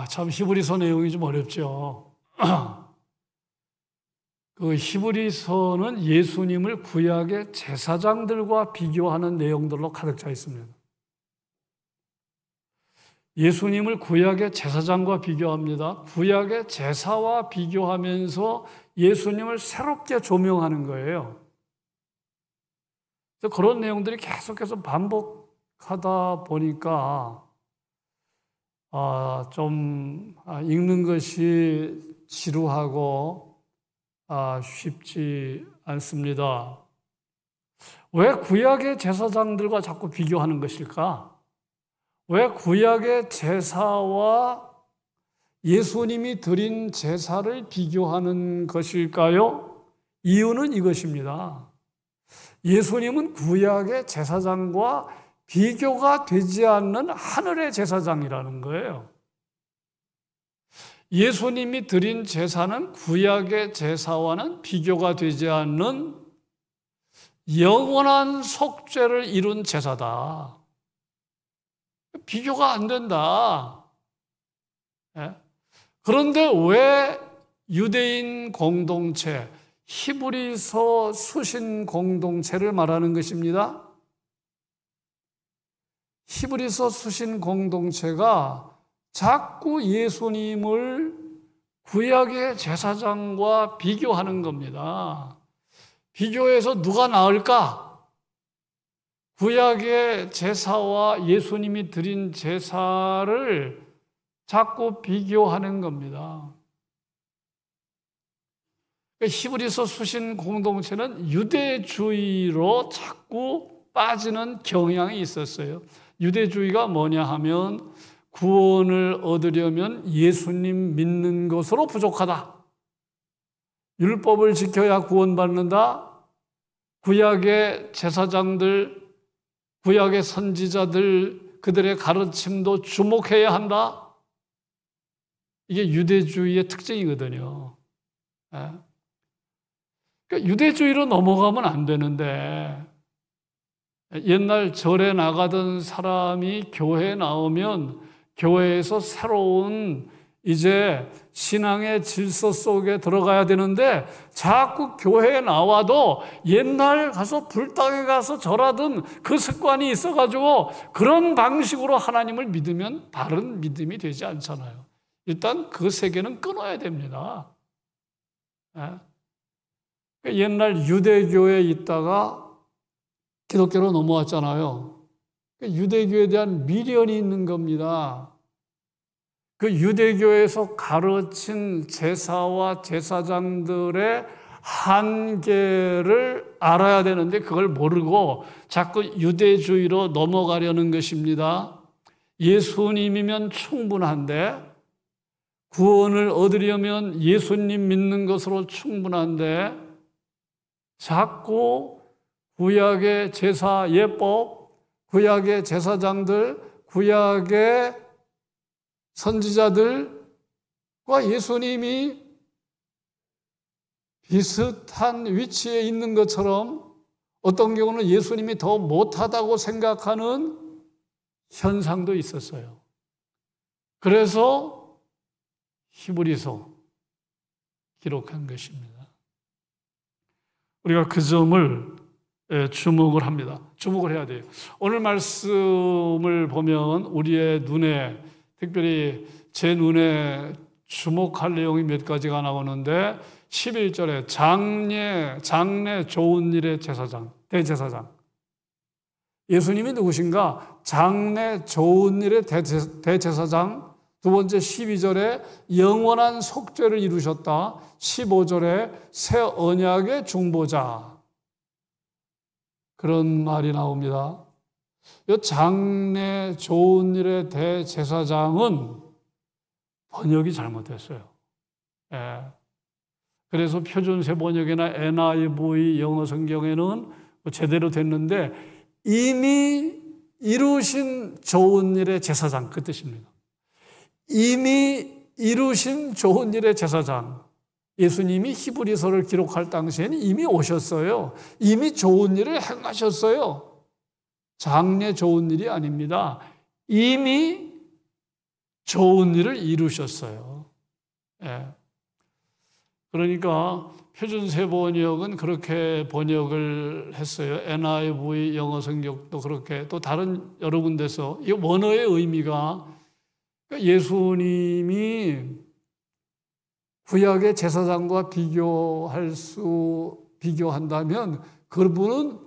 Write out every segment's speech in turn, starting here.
참 히브리서 내용이 좀 어렵죠. 그 히브리서는 예수님을 구약의 제사장들과 비교하는 내용들로 가득 차 있습니다. 예수님을 구약의 제사장과 비교합니다. 구약의 제사와 비교하면서 예수님을 새롭게 조명하는 거예요. 그래서 그런 내용들이 계속해서 반복하다 보니까 좀 읽는 것이 지루하고 쉽지 않습니다. 왜 구약의 제사장들과 자꾸 비교하는 것일까? 왜 구약의 제사와 예수님이 드린 제사를 비교하는 것일까요? 이유는 이것입니다. 예수님은 구약의 제사장과 비교가 되지 않는 하늘의 제사장이라는 거예요. 예수님이 드린 제사는 구약의 제사와는 비교가 되지 않는 영원한 속죄를 이룬 제사다. 비교가 안 된다. 그런데 왜 유대인 공동체, 히브리서 수신 공동체를 말하는 것입니다? 히브리서 수신 공동체가 자꾸 예수님을 구약의 제사장과 비교하는 겁니다. 비교해서 누가 나을까? 구약의 제사와 예수님이 드린 제사를 자꾸 비교하는 겁니다. 히브리서 수신 공동체는 유대주의로 자꾸 빠지는 경향이 있었어요. 유대주의가 뭐냐 하면 구원을 얻으려면 예수님 믿는 것으로 부족하다. 율법을 지켜야 구원받는다. 구약의 제사장들, 구약의 선지자들, 그들의 가르침도 주목해야 한다. 이게 유대주의의 특징이거든요. 그러니까 유대주의로 넘어가면 안 되는데 옛날 절에 나가던 사람이 교회에 나오면 교회에서 새로운 이제 신앙의 질서 속에 들어가야 되는데 자꾸 교회에 나와도 옛날 가서 불당에 가서 절하던 그 습관이 있어가지고 그런 방식으로 하나님을 믿으면 바른 믿음이 되지 않잖아요. 일단 그 세계는 끊어야 됩니다. 옛날 유대교에 있다가 기독교로 넘어왔잖아요. 유대교에 대한 미련이 있는 겁니다. 그 유대교에서 가르친 제사와 제사장들의 한계를 알아야 되는데 그걸 모르고 자꾸 유대주의로 넘어가려는 것입니다. 예수님이면 충분한데, 구원을 얻으려면 예수님 믿는 것으로 충분한데 자꾸 구약의 제사 예법, 구약의 제사장들, 구약의 선지자들과 예수님이 비슷한 위치에 있는 것처럼 어떤 경우는 예수님이 더 못하다고 생각하는 현상도 있었어요. 그래서 히브리서 기록한 것입니다. 우리가 그 점을 주목을 합니다. 주목을 해야 돼요. 오늘 말씀을 보면 우리의 눈에, 특별히 제 눈에 주목할 내용이 몇 가지가 나오는데 11절에 장래 좋은 일의 제사장, 대제사장. 예수님이 누구신가? 장래 좋은 일의 대제사장. 두 번째 12절에 영원한 속죄를 이루셨다. 15절에 새 언약의 중보자. 그런 말이 나옵니다. 이 장래 좋은 일의 대제사장은 번역이 잘못됐어요. 그래서 표준세 번역이나 NIV 영어 성경에는 제대로 됐는데 이미 이루신 좋은 일의 제사장, 그 뜻입니다. 이미 이루신 좋은 일의 제사장. 예수님이 히브리서를 기록할 당시에는 이미 오셨어요. 이미 좋은 일을 행하셨어요. 장래 좋은 일이 아닙니다. 이미 좋은 일을 이루셨어요. 예. 그러니까 표준세 번역은 그렇게 번역을 했어요. NIV 영어 성경도 그렇게, 또 다른 여러 군데서 이 원어의 의미가 예수님이 구약의 제사장과 비교한다면 그분은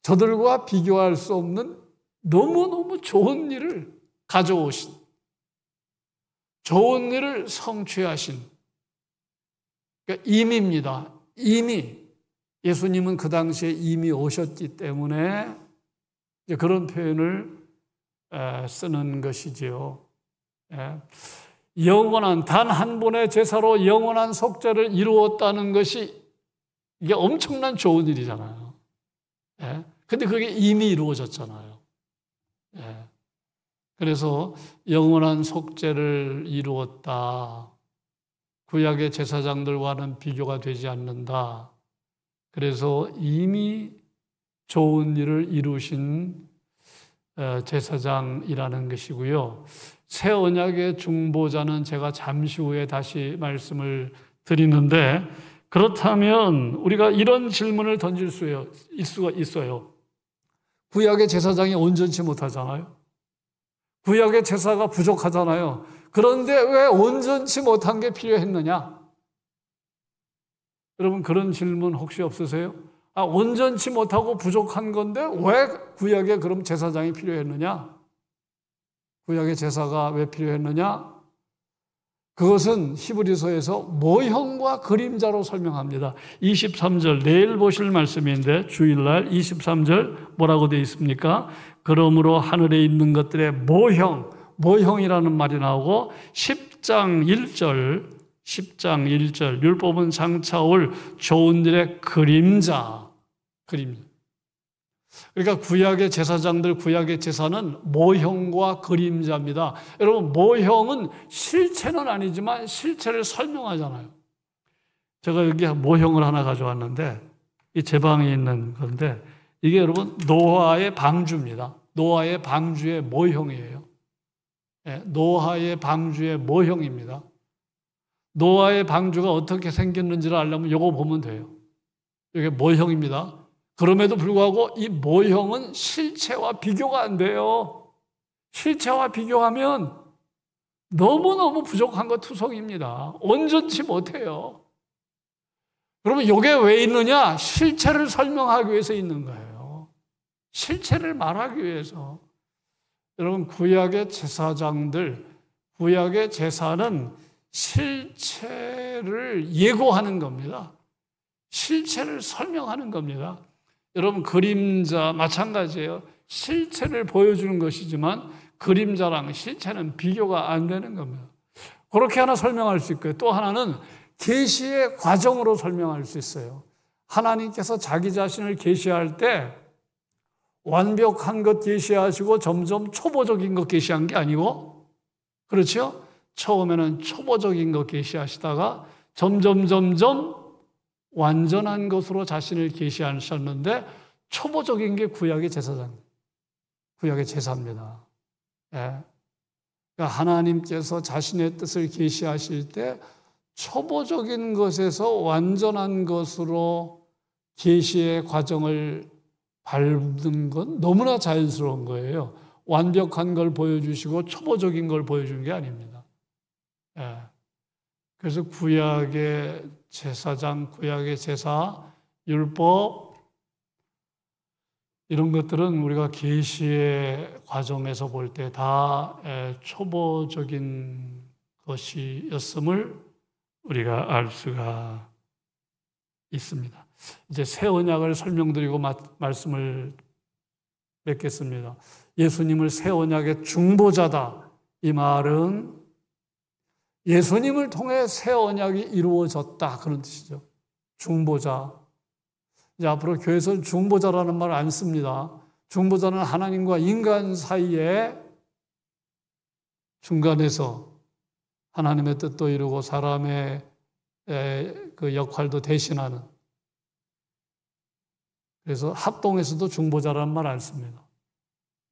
저들과 비교할 수 없는 너무너무 좋은 일을 가져오신, 좋은 일을 성취하신, 그러니까 임입니다. 이미 예수님은 그 당시에 이미 오셨기 때문에 그런 표현을 쓰는 것이지요. 영원한 단 한 번의 제사로 영원한 속죄를 이루었다는 것이 이게 엄청난 좋은 일이잖아요. 근데 그게 이미 이루어졌잖아요. 그래서 영원한 속죄를 이루었다. 구약의 제사장들과는 비교가 되지 않는다. 그래서 이미 좋은 일을 이루신 제사장이라는 것이고요. 새 언약의 중보자는 제가 잠시 후에 다시 말씀을 드리는데, 그렇다면 우리가 이런 질문을 던질 수가 있어요. 구약의 제사장이 온전치 못하잖아요. 구약의 제사가 부족하잖아요. 그런데 왜 온전치 못한 게 필요했느냐? 여러분, 그런 질문 혹시 없으세요? 온전치 못하고 부족한 건데 왜 구약에 그럼 제사장이 필요했느냐? 구약의 제사가 왜 필요했느냐? 그것은 히브리서에서 모형과 그림자로 설명합니다. 23절, 내일 보실 말씀인데 주일날 23절 뭐라고 되어 있습니까? 그러므로 하늘에 있는 것들의 모형이라는 말이 나오고 10장 1절 율법은 장차 올 좋은 일의 그림자. 그러니까 구약의 제사장들, 구약의 제사는 모형과 그림자입니다. 여러분, 모형은 실체는 아니지만 실체를 설명하잖아요. 제가 여기 모형을 하나 가져왔는데, 이 제 방에 있는 건데, 이게 여러분 노아의 방주입니다. 노아의 방주의 모형이에요. 노아의 방주의 모형입니다. 노아의 방주가 어떻게 생겼는지를 알려면 이거 보면 돼요. 이게 모형입니다. 그럼에도 불구하고 이 모형은 실체와 비교가 안 돼요. 실체와 비교하면 너무너무 부족한 것 투성입니다. 온전치 못해요. 그러면 이게 왜 있느냐? 실체를 설명하기 위해서 있는 거예요. 실체를 말하기 위해서. 여러분, 구약의 제사장들, 구약의 제사는 실체를 예고하는 겁니다. 실체를 설명하는 겁니다. 여러분, 그림자 마찬가지예요. 실체를 보여주는 것이지만 그림자랑 실체는 비교가 안 되는 겁니다. 그렇게 하나 설명할 수 있고요. 또 하나는 계시의 과정으로 설명할 수 있어요. 하나님께서 자기 자신을 계시할 때 완벽한 것 계시하시고 점점 초보적인 것 계시한 게 아니고, 그렇죠? 처음에는 초보적인 것 계시하시다가 점점 완전한 것으로 자신을 계시하셨는데, 초보적인 게 구약의 구약의 제사입니다. 그러니까 하나님께서 자신의 뜻을 계시하실 때 초보적인 것에서 완전한 것으로 계시의 과정을 밟는 건 너무나 자연스러운 거예요. 완벽한 걸 보여주시고 초보적인 걸 보여준 게 아닙니다. 그래서 구약의 제사장, 구약의 제사, 율법, 이런 것들은 우리가 계시의 과정에서 볼 때 다 초보적인 것이었음을 우리가 알 수가 있습니다. 이제 새 언약을 설명드리고 말씀을 맺겠습니다. 예수님을 새 언약의 중보자다. 이 말은 예수님을 통해 새 언약이 이루어졌다, 그런 뜻이죠. 중보자. 이제 앞으로 교회에서는 중보자라는 말을 안 씁니다. 중보자는 하나님과 인간 사이에 중간에서 하나님의 뜻도 이루고 사람의 그 역할도 대신하는. 그래서 합동에서도 중보자라는 말 안 씁니다.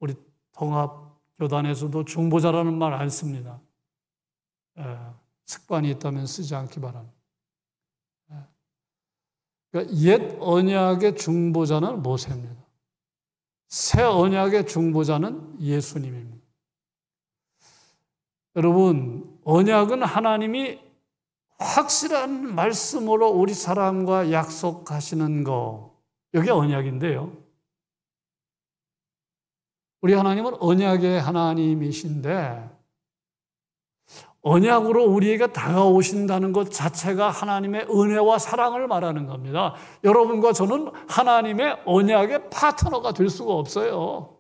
우리 통합 교단에서도 중보자라는 말 안 씁니다. 습관이 있다면 쓰지 않기 바랍니다. 그러니까 옛 언약의 중보자는 모세입니다. 새 언약의 중보자는 예수님입니다. 여러분, 언약은 하나님이 확실한 말씀으로 우리 사람과 약속하시는 거, 이게 언약인데요. 우리 하나님은 언약의 하나님이신데 언약으로 우리에게 다가오신다는 것 자체가 하나님의 은혜와 사랑을 말하는 겁니다. 여러분과 저는 하나님의 언약의 파트너가 될 수가 없어요.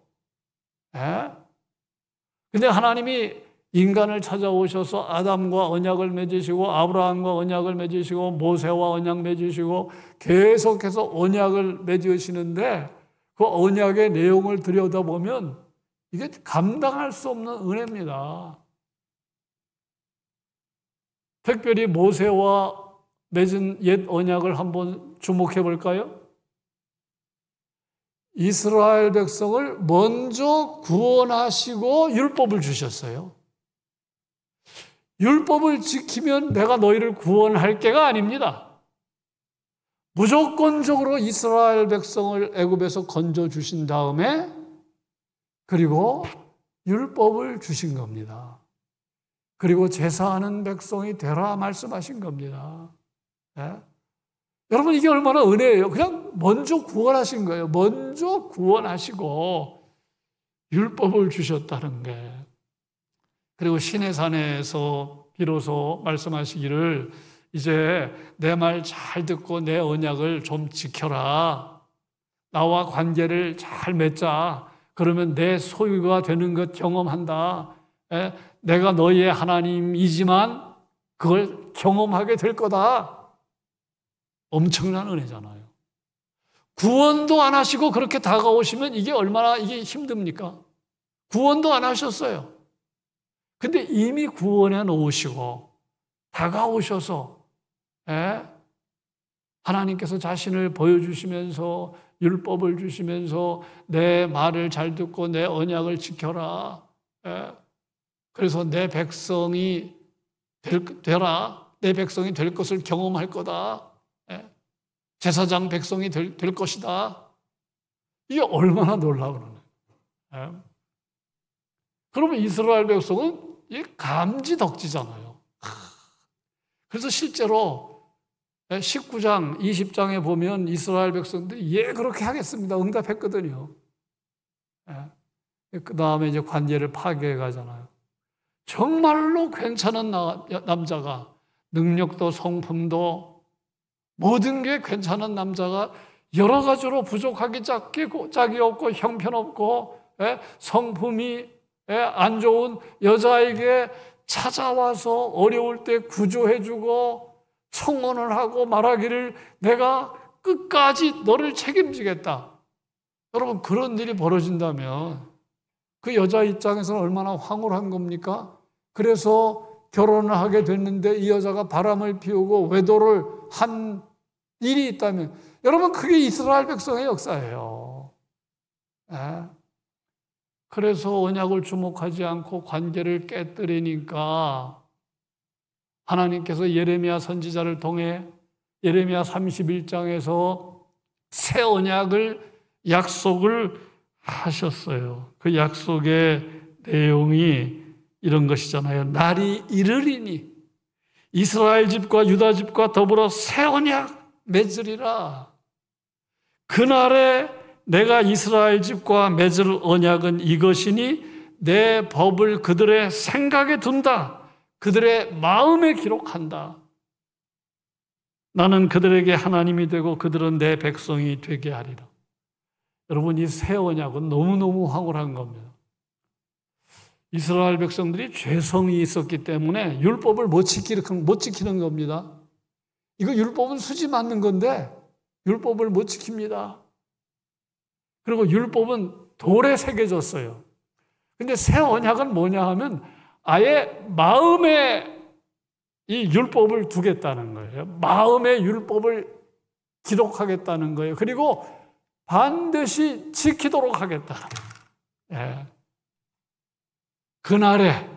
근데 하나님이 인간을 찾아오셔서 아담과 언약을 맺으시고 아브라함과 언약을 맺으시고 모세와 언약 맺으시고 계속해서 언약을 맺으시는데 그 언약의 내용을 들여다보면 이게 감당할 수 없는 은혜입니다. 특별히 모세와 맺은 옛 언약을 한번 주목해 볼까요? 이스라엘 백성을 먼저 구원하시고 율법을 주셨어요. 율법을 지키면 내가 너희를 구원할 게가 아닙니다. 무조건적으로 이스라엘 백성을 애굽에서 건져 주신 다음에 그리고 율법을 주신 겁니다. 그리고 제사하는 백성이 되라 말씀하신 겁니다. 여러분, 이게 얼마나 은혜예요. 그냥 먼저 구원하신 거예요. 먼저 구원하시고 율법을 주셨다는 게. 그리고 시내산에서 비로소 말씀하시기를 이제 내 말 잘 듣고 내 언약을 좀 지켜라. 나와 관계를 잘 맺자. 그러면 내 소유가 되는 것 경험한다. 내가 너희의 하나님이지만 그걸 경험하게 될 거다. 엄청난 은혜잖아요. 구원도 안 하시고 그렇게 다가오시면 이게 얼마나 이게 힘듭니까? 구원도 안 하셨어요. 근데 이미 구원해 놓으시고 다가오셔서 하나님께서 자신을 보여주시면서 율법을 주시면서 내 말을 잘 듣고 내 언약을 지켜라. 그래서 내 백성이 되라. 내 백성이 될 것을 경험할 거다. 제사장 백성이 될 것이다. 이게 얼마나 놀라운 거예요. 그러면 이스라엘 백성은 감지덕지잖아요. 그래서 실제로 19장, 20장에 보면 이스라엘 백성들이 그렇게 하겠습니다. 응답했거든요. 그 다음에 이제 관계를 파괴해 가잖아요. 정말로 괜찮은 남자가, 능력도 성품도 모든 게 괜찮은 남자가 여러 가지로 부족하기 짝이 없고 형편없고 성품이 안 좋은 여자에게 찾아와서 어려울 때 구조해주고 청혼을 하고 말하기를 내가 끝까지 너를 책임지겠다. 여러분, 그런 일이 벌어진다면 그 여자 입장에서는 얼마나 황홀한 겁니까? 그래서 결혼을 하게 됐는데 이 여자가 바람을 피우고 외도를 한 일이 있다면 여러분, 그게 이스라엘 백성의 역사예요. 그래서 언약을 주목하지 않고 관계를 깨뜨리니까 하나님께서 예레미야 선지자를 통해 예레미야 31장에서 새 언약을 약속을 하셨어요. 그 약속의 내용이 이런 것이잖아요. 날이 이르리니 이스라엘 집과 유다 집과 더불어 새 언약 맺으리라. 그날에 내가 이스라엘 집과 맺을 언약은 이것이니 내 법을 그들의 생각에 둔다. 그들의 마음에 기록한다. 나는 그들에게 하나님이 되고 그들은 내 백성이 되게 하리라. 여러분, 이 새 언약은 너무너무 황홀한 겁니다. 이스라엘 백성들이 죄성이 있었기 때문에 율법을 못 지키는 겁니다. 이거 율법은 수지 맞는 건데 율법을 못 지킵니다. 그리고 율법은 돌에 새겨졌어요. 근데 새 언약은 뭐냐 하면 아예 마음에 이 율법을 두겠다는 거예요. 마음에 율법을 기록하겠다는 거예요. 그리고 반드시 지키도록 하겠다. 그날에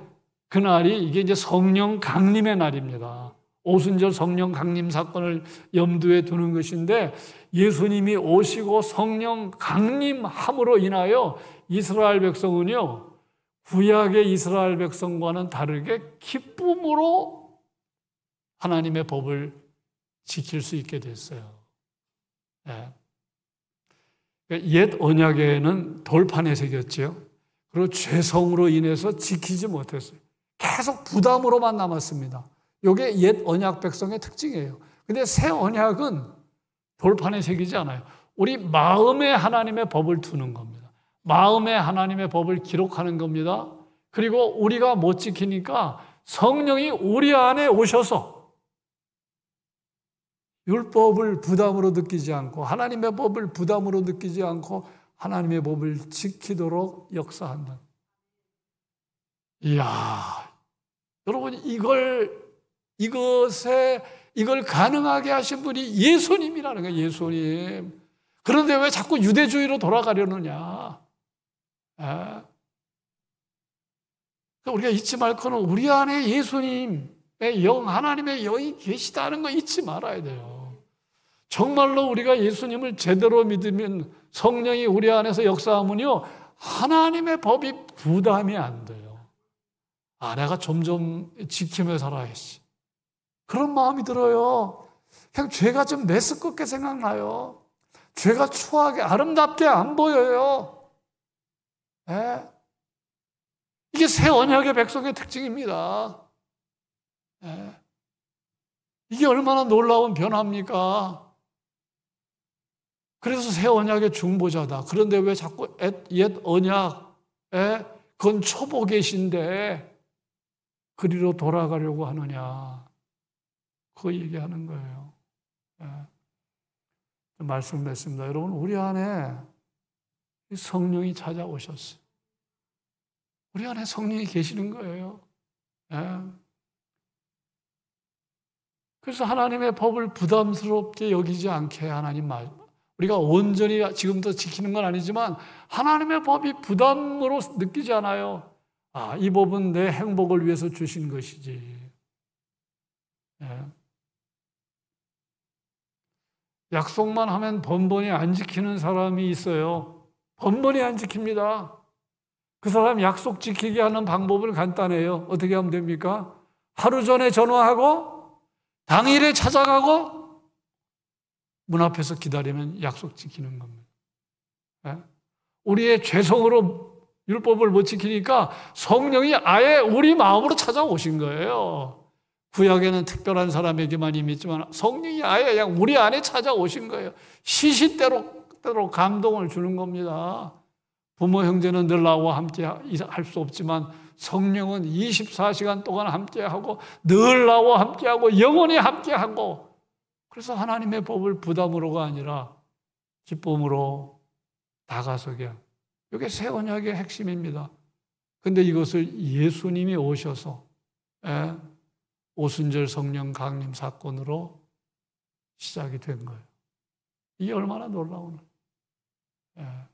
그날이 이게 이제 성령 강림의 날입니다. 오순절 성령 강림 사건을 염두에 두는 것인데 예수님이 오시고 성령 강림함으로 인하여 이스라엘 백성은요, 구약의 이스라엘 백성과는 다르게 기쁨으로 하나님의 법을 지킬 수 있게 됐어요. 네. 옛 언약에는 돌판에 새겼죠. 그리고 죄성으로 인해서 지키지 못했어요. 계속 부담으로만 남았습니다. 이게 옛 언약 백성의 특징이에요. 근데 새 언약은 돌판에 새기지 않아요. 우리 마음에 하나님의 법을 두는 겁니다. 마음에 하나님의 법을 기록하는 겁니다. 그리고 우리가 못 지키니까 성령이 우리 안에 오셔서 율법을 부담으로 느끼지 않고 하나님의 법을 부담으로 느끼지 않고 하나님의 법을 지키도록 역사한다. 이야, 여러분 이걸 가능하게 하신 분이 예수님이라는 거예요. 예수님. 그런데 왜 자꾸 유대주의로 돌아가려느냐? 우리가 잊지 말 거는 우리 안에 예수님의 영, 하나님의 영이 계시다는 거 잊지 말아야 돼요. 정말로 우리가 예수님을 제대로 믿으면 성령이 우리 안에서 역사하면요, 하나님의 법이 부담이 안 돼요. 내가 점점 지키며 살아야지. 그런 마음이 들어요. 그냥 죄가 좀 메스껍게 생각나요. 죄가 추하게 아름답게 안 보여요. 네? 이게 새 언약의 백성의 특징입니다. 네? 이게 얼마나 놀라운 변화입니까? 그래서 새 언약의 중보자다. 그런데 왜 자꾸 옛 언약에 그건 초보계신데 그리로 돌아가려고 하느냐. 그 얘기하는 거예요. 말씀드렸습니다. 여러분, 우리 안에 성령이 찾아오셨어요. 우리 안에 성령이 계시는 거예요. 그래서 하나님의 법을 부담스럽게 여기지 않게 하나님 말, 우리가 온전히 지금도 지키는 건 아니지만 하나님의 법이 부담으로 느끼지 않아요. 이 법은 내 행복을 위해서 주신 것이지. 약속만 하면 번번이 안 지키는 사람이 있어요. 번번이 안 지킵니다. 그 사람 약속 지키게 하는 방법은 간단해요. 어떻게 하면 됩니까? 하루 전에 전화하고 당일에 찾아가고 문 앞에서 기다리면 약속 지키는 겁니다. 우리의 죄성으로 율법을 못 지키니까 성령이 아예 우리 마음으로 찾아오신 거예요. 구약에는 특별한 사람에게만 임했지만 성령이 아예 그냥 우리 안에 찾아오신 거예요. 시시때로 감동을 주는 겁니다. 부모 형제는 늘 나와 함께 할 수 없지만 성령은 24시간 동안 함께하고 늘 나와 함께하고 영원히 함께하고, 그래서 하나님의 법을 부담으로가 아니라 기쁨으로 다가서게 하고, 이게 새 언약의 핵심입니다. 그런데 이것을 예수님이 오셔서 오순절 성령 강림 사건으로 시작이 된 거예요. 이게 얼마나 놀라운 거예요.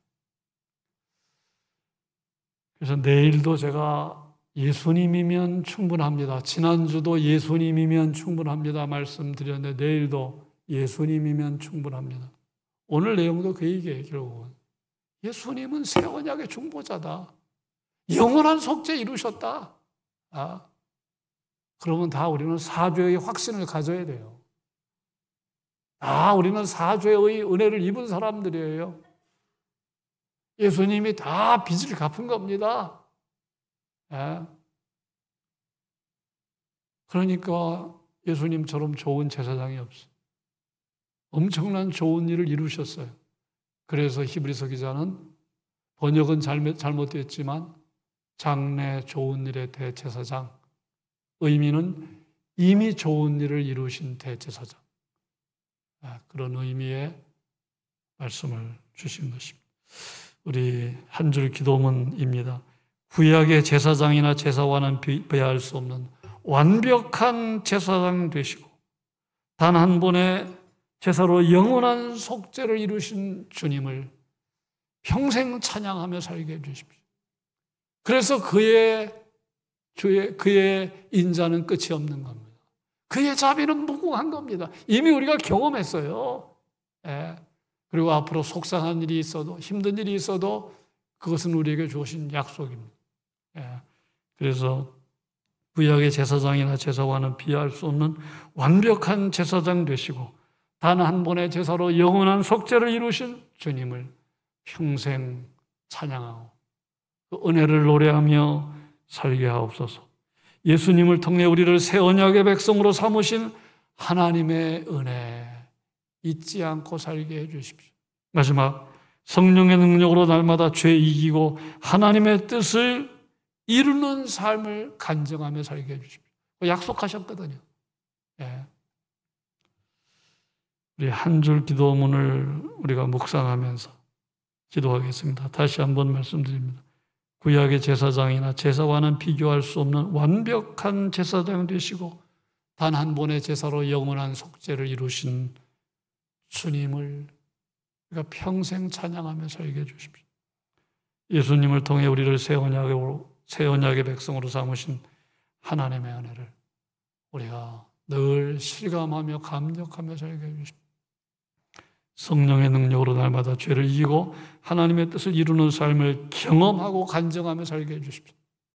그래서 내일도 제가 예수님이면 충분합니다. 지난주도 예수님이면 충분합니다 말씀드렸는데 내일도 예수님이면 충분합니다. 오늘 내용도 그 얘기예요. 결국은 예수님은 새 언약의 중보자다. 영원한 속죄 이루셨다. 그러면 다 우리는 사죄의 확신을 가져야 돼요. 우리는 사죄의 은혜를 입은 사람들이에요. 예수님이 다 빚을 갚은 겁니다. 그러니까 예수님처럼 좋은 제사장이 없어요. 엄청난 좋은 일을 이루셨어요. 그래서 히브리서 기자는 번역은 잘못됐지만 장래 좋은 일의 대제사장, 의미는 이미 좋은 일을 이루신 대제사장, 그런 의미의 말씀을 주신 것입니다. 우리 한 줄 기도문입니다. 구약의 제사장이나 제사와는 비교할 수 없는 완벽한 제사장 되시고 단 한 번의 제사로 영원한 속죄를 이루신 주님을 평생 찬양하며 살게 해주십시오. 그래서 그의 그의 인자는 끝이 없는 겁니다. 그의 자비는 무궁한 겁니다. 이미 우리가 경험했어요. 예. 그리고 앞으로 속상한 일이 있어도 힘든 일이 있어도 그것은 우리에게 주신 약속입니다. 예. 그래서 구약의 제사장이나 제사와는 비할 수 없는 완벽한 제사장 되시고 단 한 번의 제사로 영원한 속죄를 이루신 주님을 평생 찬양하고 그 은혜를 노래하며 살게 하옵소서. 예수님을 통해 우리를 새 언약의 백성으로 삼으신 하나님의 은혜 잊지 않고 살게 해 주십시오. 마지막, 성령의 능력으로 날마다 죄 이기고 하나님의 뜻을 이루는 삶을 간증하며 살게 해 주십시오. 약속하셨거든요. 예. 우리 한 줄 기도문을 우리가 묵상하면서 기도하겠습니다. 다시 한번 말씀드립니다. 구약의 제사장이나 제사와는 비교할 수 없는 완벽한 제사장 되시고 단 한 번의 제사로 영원한 속죄를 이루신 주님을 우리가 평생 찬양하며 살게 해주십시오. 예수님을 통해 우리를 새 언약의 백성으로 삼으신 하나님의 은혜를 우리가 늘 실감하며 감격하며 살게 해주십시오. 성령의 능력으로 날마다 죄를 이기고 하나님의 뜻을 이루는 삶을 경험하고 간증하며 살게 해주십시오.